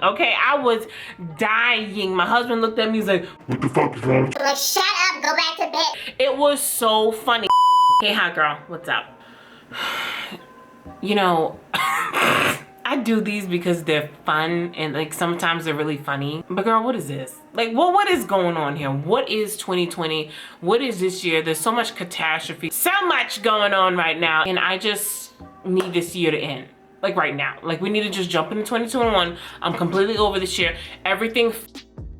okay? I was dying. My husband looked at me, he's like, what the fuck is wrong? Like, shut up, go back to bed. It was so funny. Hey, hot girl, what's up? You know, I do these because they're fun and like sometimes they're really funny. But girl, what is this? Like, what is going on here? What is 2020? What is this year? There's so much catastrophe, so much going on right now. And I just need this year to end. Like right now. Like we need to just jump into 2021. I'm completely over this year. Everything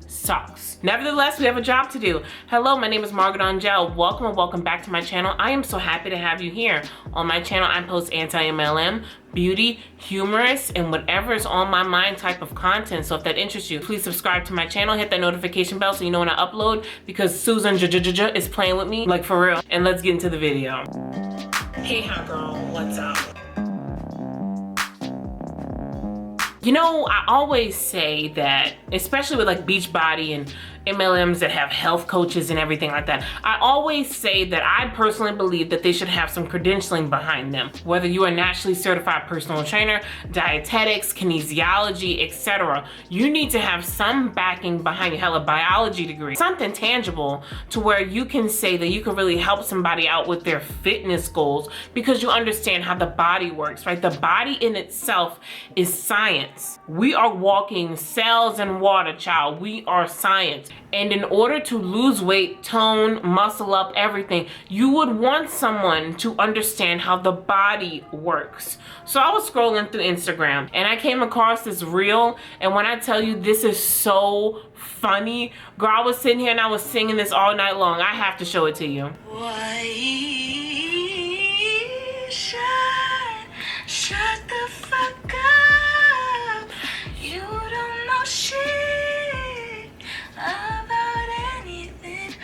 sucks. Nevertheless, we have a job to do. Hello, my name is Margaret Angel. Welcome and welcome back to my channel. I am so happy to have you here. On my channel, I post anti-MLM, beauty, humorous, and whatever is on my mind type of content. So if that interests you, please subscribe to my channel, hit that notification bell so you know when I upload, because Susan is playing with me, like for real. And let's get into the video. Hey, hot girl, what's up? You know, I always say that, especially with like Beachbody and MLMs that have health coaches and everything like that, I always say that I personally believe that they should have some credentialing behind them. Whether you are a nationally certified personal trainer, dietetics, kinesiology, etc., you need to have some backing behind your hella biology degree. Something tangible to where you can say that you can really help somebody out with their fitness goals because you understand how the body works, right? The body in itself is science. We are walking cells and water, child. We are science. And in order to lose weight, tone, muscle up, everything, you would want someone to understand how the body works. So I was scrolling through Instagram and I came across this reel, and when I tell you this is so funny, girl, I was sitting here and I was singing this all night long. I have to show it to you. Shut the fuck up. You don't know shit about anything.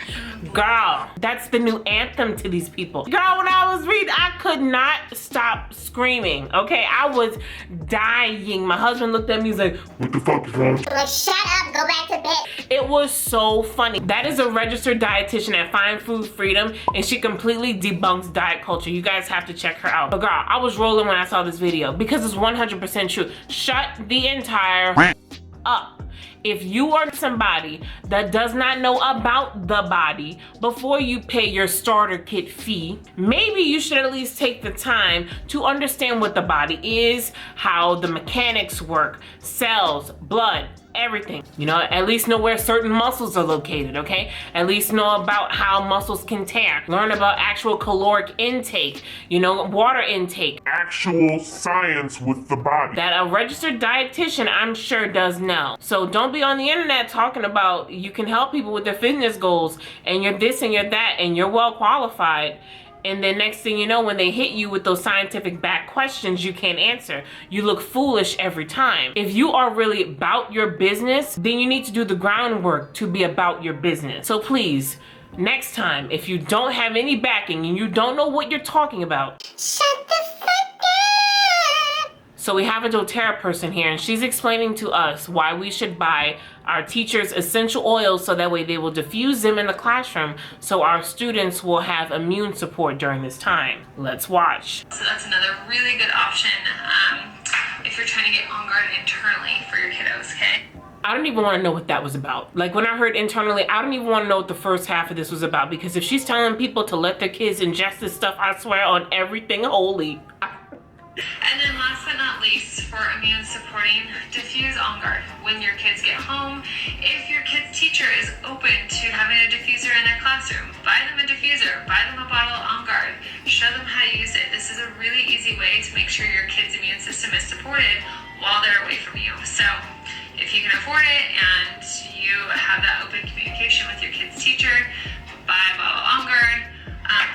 Girl, that's the new anthem to these people. Girl, when I was reading, I could not stop screaming, okay? I was dying. My husband looked at me, he's like, what the fuck is wrong? Like, shut up, go back to bed. It was so funny. That is a registered dietitian at Find Food Freedom, and she completely debunks diet culture. You guys have to check her out. But girl, I was rolling when I saw this video because it's 100% true. Shut the entire up. If you are somebody that does not know about the body before you pay your starter kit fee, maybe you should at least take the time to understand what the body is, how the mechanics work, cells, blood, everything. You know, at least know where certain muscles are located, okay? At least know about how muscles can tear. Learn about actual caloric intake, you know, water intake. Actual science with the body. That a registered dietitian, I'm sure, does know. So don't be on the internet talking about you can help people with their fitness goals and you're this and you're that and you're well qualified. And then next thing you know, when they hit you with those scientific back questions you can't answer, you look foolish every time. If you are really about your business, then you need to do the groundwork to be about your business. So please, next time, if you don't have any backing and you don't know what you're talking about, Shut the fuck up. So we have a doTERRA person here, and she's explaining to us why we should buy our teachers essential oils so that way they will diffuse them in the classroom so our students will have immune support during this time. Let's watch. So that's another really good option if you're trying to get on guard internally for your kiddos, okay? I don't even want to know what that was about. Like when I heard internally, I don't even want to know what the first half of this was about, because if she's telling people to let their kids ingest this stuff, I swear on everything holy. And then last but not least, for immune supporting, diffuse on guard when your kids get home. If your kid's teacher is open to having a diffuser in their classroom, buy them a diffuser, buy them a bottle of On Guard, show them how to use it. This is a really easy way to make sure your kid's immune system is supported while they're away from you. So if you can afford it and you have that open communication with your kid's teacher, buy a bottle of On Guard.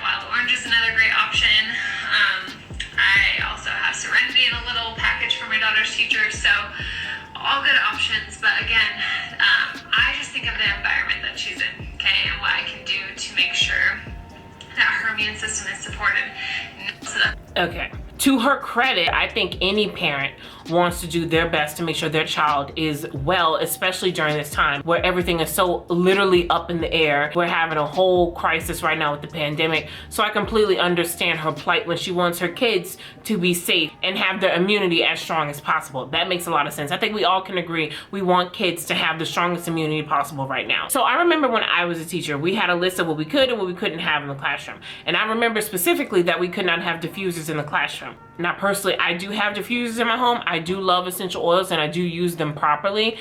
Wild Orange is another great option. I also have Serenity in a little package for my daughter's teacher, so all good options. But again, I just think of the environment that she's in, okay, and what I can do to make sure that her immune system is supported. So Okay. To her credit, I think any parent wants to do their best to make sure their child is well, especially during this time where everything is so literally up in the air. We're having a whole crisis right now with the pandemic. So I completely understand her plight when she wants her kids to be safe and have their immunity as strong as possible. That makes a lot of sense. I think we all can agree we want kids to have the strongest immunity possible right now. So I remember when I was a teacher, we had a list of what we could and what we couldn't have in the classroom. And I remember specifically that we could not have diffusers in the classroom. Now personally, I do have diffusers in my home. I do love essential oils and I do use them properly,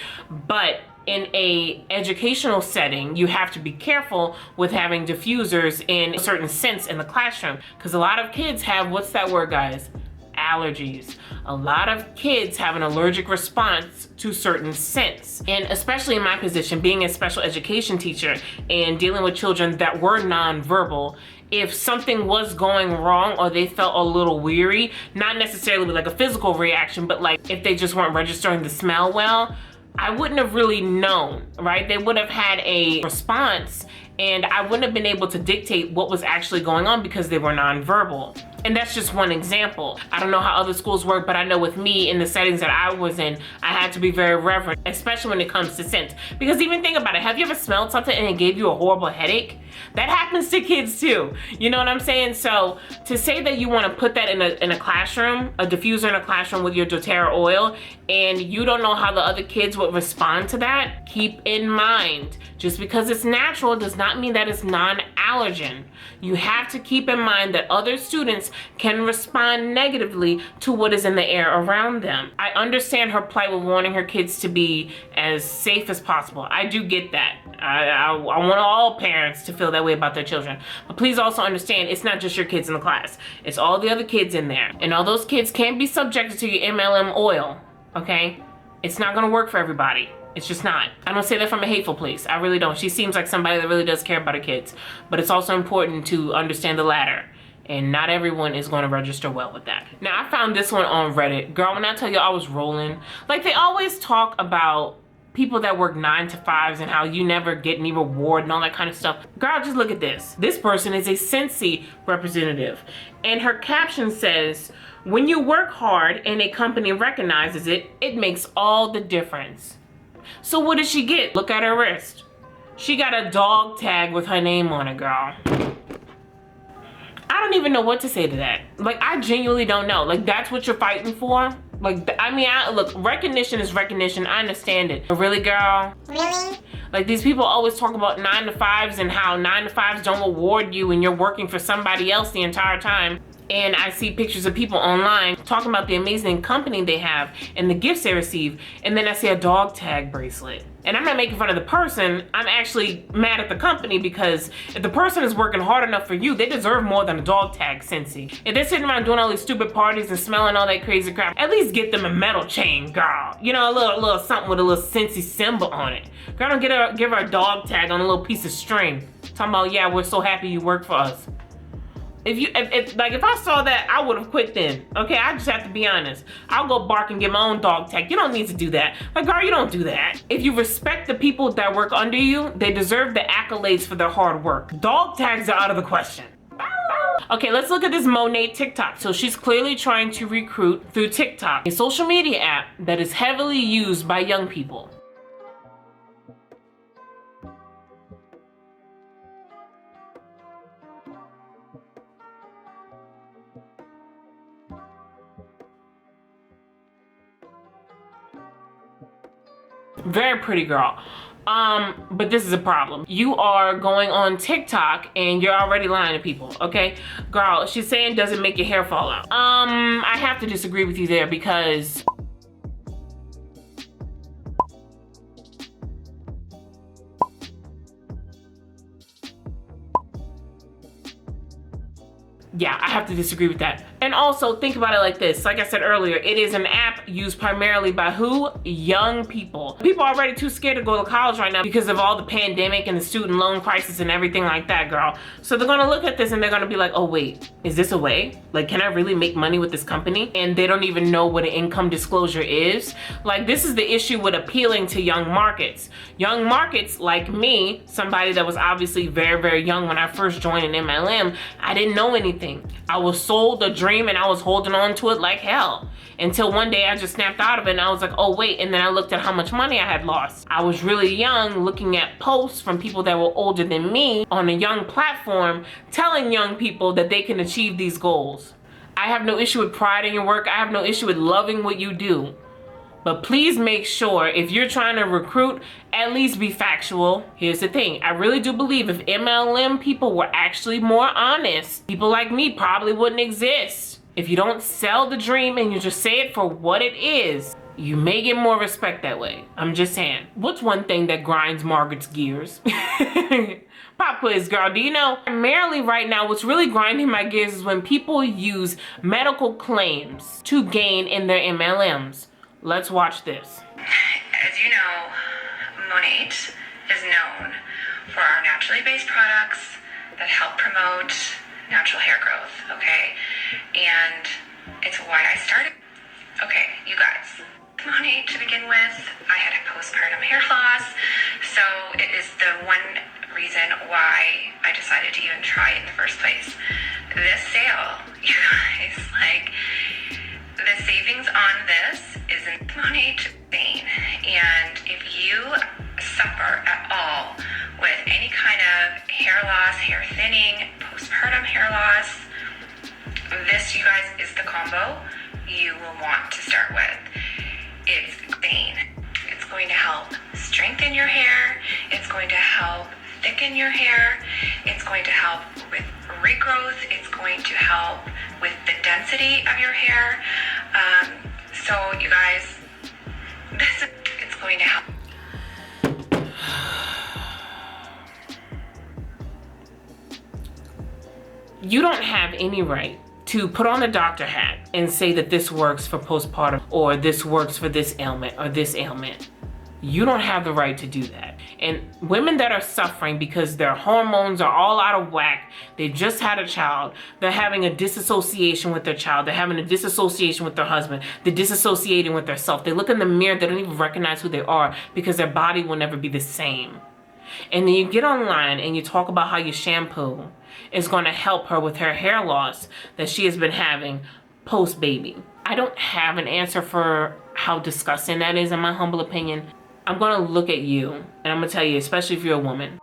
but in a educational setting, you have to be careful with having diffusers in a certain sense in the classroom, because a lot of kids have, what's that word, guys? Allergies. A lot of kids have an allergic response to certain scents. And especially in my position, being a special education teacher and dealing with children that were nonverbal, if something was going wrong or they felt a little weary, not necessarily with like a physical reaction, but like if they just weren't registering the smell well, I wouldn't have really known, right? They would have had a response and I wouldn't have been able to dictate what was actually going on because they were nonverbal. And that's just one example. I don't know how other schools work, but I know with me in the settings that I was in, I had to be very reverent, especially when it comes to scents. Because even think about it, have you ever smelled something and it gave you a horrible headache? That happens to kids too. You know what I'm saying? So to say that you want to put that in a classroom, a diffuser in a classroom with your doTERRA oil, and you don't know how the other kids would respond to that, keep in mind, just because it's natural does not mean that it's non-allergen. You have to keep in mind that other students can respond negatively to what is in the air around them. I understand her plight with wanting her kids to be as safe as possible. I do get that. I want all parents to feel that way about their children. But please also understand, it's not just your kids in the class. It's all the other kids in there. And all those kids can be subjected to your MLM oil, okay? It's not gonna work for everybody. It's just not. I don't say that from a hateful place. I really don't. She seems like somebody that really does care about her kids. But it's also important to understand the latter. And not everyone is going to register well with that. Now, I found this one on Reddit. Girl, when I tell you I was rolling, like they always talk about people that work 9 to 5s and how you never get any reward and all that kind of stuff. Girl, just look at this. This person is a Scentsy representative. And her caption says, when you work hard and a company recognizes it, it makes all the difference. So what did she get? Look at her wrist. She got a dog tag with her name on it, girl. I don't even know what to say to that. Like, I genuinely don't know. Like, that's what you're fighting for? Like, I mean, look, recognition is recognition. I understand it. But really, girl? Really? Like, these people always talk about 9 to 5s and how 9 to 5s don't reward you and you're working for somebody else the entire time. And I see pictures of people online talking about the amazing company they have and the gifts they receive. And then I see a dog tag bracelet. And I'm not making fun of the person. I'm actually mad at the company because if the person is working hard enough for you, they deserve more than a dog tag, Scentsy. If they're sitting around doing all these stupid parties and smelling all that crazy crap, at least get them a metal chain, girl. You know, a little something with a little Scentsy symbol on it. Girl, don't give her a dog tag on a little piece of string. Talking about, yeah, we're so happy you work for us. If I saw that, I would have quit then. Okay, I just have to be honest. I'll go bark and get my own dog tag. You don't need to do that. Like, girl, you don't do that. If you respect the people that work under you, they deserve the accolades for their hard work. Dog tags are out of the question. Okay, let's look at this Monet TikTok. So she's clearly trying to recruit through TikTok, a social media app that is heavily used by young people. Very pretty girl. But this is a problem. You are going on TikTok and you're already lying to people, okay? Girl, she's saying doesn't make your hair fall out. I have to disagree with you there because yeah, I have to disagree with that. And also think about it like this. Like I said earlier, it is an app used primarily by who? Young people. People are already too scared to go to college right now because of all the pandemic and the student loan crisis and everything like that, girl. So they're gonna look at this and they're gonna be like, oh wait, is this a way? Like, can I really make money with this company? And they don't even know what an income disclosure is. Like, this is the issue with appealing to young markets. Young markets like me, somebody that was obviously very, very young when I first joined an MLM, I didn't know anything. I was sold a dream and I was holding on to it like hell. Until one day I I just snapped out of it and I was like, oh wait, and then I looked at how much money I had lost. I was really young, looking at posts from people that were older than me on a young platform telling young people that they can achieve these goals. I have no issue with pride in your work. I have no issue with loving what you do. But please make sure if you're trying to recruit, at least be factual. Here's the thing. I really do believe if MLM people were actually more honest, people like me probably wouldn't exist. If you don't sell the dream and you just say it for what it is, you may get more respect that way. I'm just saying. What's one thing that grinds Margaret's gears? Pop quiz, girl. Do you know? Primarily right now, what's really grinding my gears is when people use medical claims to gain in their MLMs. Let's watch this. As you know, Monate is known for our naturally based products that help promote natural hair growth, okay? And it's why I started. Okay, you guys, Monate to begin with, I had a postpartum hair loss, so it is the one reason why I decided to even try it in the first place. This sale, you guys, like, the savings on this is Monate vein, and if you suffer at all with any kind of hair loss, hair thinning, postpartum hair loss, this, you guys, is the combo you will want to start with. It's vein. It's going to help strengthen your hair. It's going to help thicken your hair. It's going to help with regrowth. It's going to help with the density of your hair. So you guys, it's going to help. You don't have any right to put on the doctor hat and say that this works for postpartum or this works for this ailment or this ailment. You don't have the right to do that. And women that are suffering because their hormones are all out of whack, they just had a child, they're having a disassociation with their child, they're having a disassociation with their husband, they're disassociating with their self. They look in the mirror, they don't even recognize who they are because their body will never be the same. And then you get online and you talk about how your shampoo is going to help her with her hair loss that she has been having post-baby. I don't have an answer for how disgusting that is, in my humble opinion. I'm going to look at you and I'm going to tell you, especially if you're a woman.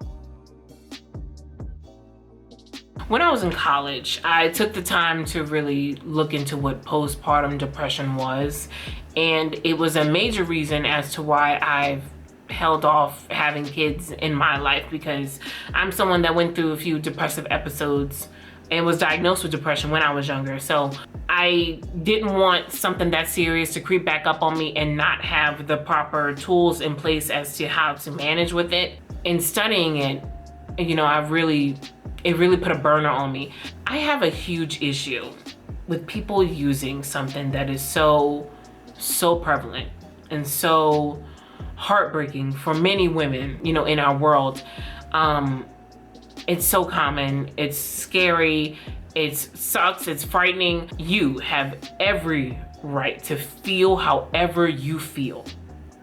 When I was in college, I took the time to really look into what postpartum depression was, and it was a major reason as to why I've held off having kids in my life, because I'm someone that went through a few depressive episodes and was diagnosed with depression when I was younger. So I didn't want something that serious to creep back up on me and not have the proper tools in place as to how to manage with it. In studying it, you know, it really put a burner on me. I have a huge issue with people using something that is so prevalent and so heartbreaking for many women, you know, in our world. It's so common, it's scary, it sucks, it's frightening. You have every right to feel however you feel.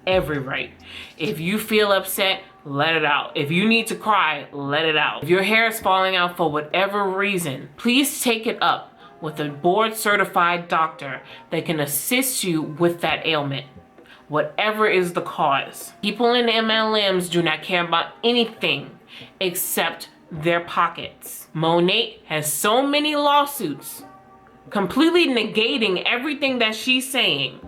Every right. If you feel upset, let it out. If you need to cry, let it out. If your hair is falling out for whatever reason, please take it up with a board certified doctor that can assist you with that ailment, whatever is the cause. People in MLMs do not care about anything except their pockets. Monate has so many lawsuits completely negating everything that she's saying.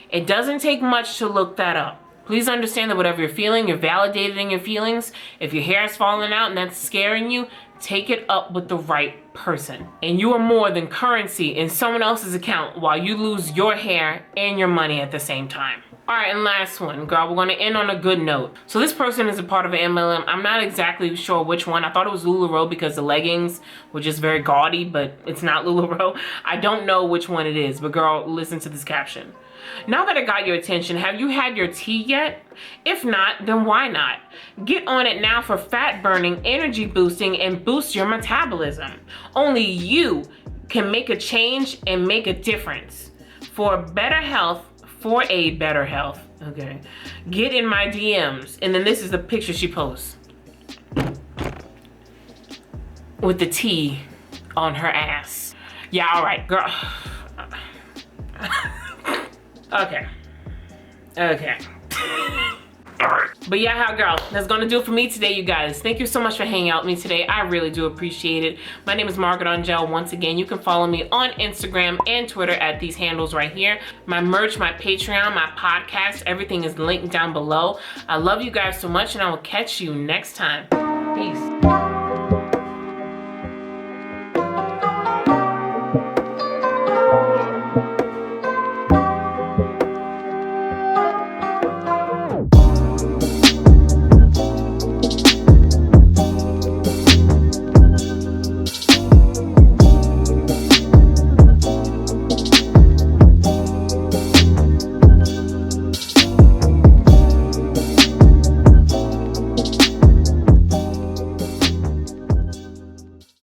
It doesn't take much to look that up. Please understand that whatever you're feeling, you're validated in your feelings. If your hair is falling out and that's scaring you, take it up with the right person. And you are more than currency in someone else's account while you lose your hair and your money at the same time. All right, and last one, girl, we're gonna end on a good note. So this person is a part of an MLM. I'm not exactly sure which one. I thought it was LuLaRoe because the leggings were just very gaudy, but it's not LuLaRoe. I don't know which one it is, but girl, listen to this caption. Now that I got your attention, have you had your tea yet? If not, then why not? Get on it now for fat burning, energy boosting, and boost your metabolism. Only you can make a change and make a difference. For better health, okay, get in my DMs. And then this is the picture she posts with the tea on her ass. Yeah, all right, girl. Okay. Okay. Alright. But yeah, hot girl, that's gonna do it for me today, you guys. Thank you so much for hanging out with me today. I really do appreciate it. My name is Margaret Angel. Once again, you can follow me on Instagram and Twitter at these handles right here. My merch, my Patreon, my podcast, everything is linked down below. I love you guys so much, and I will catch you next time. Peace.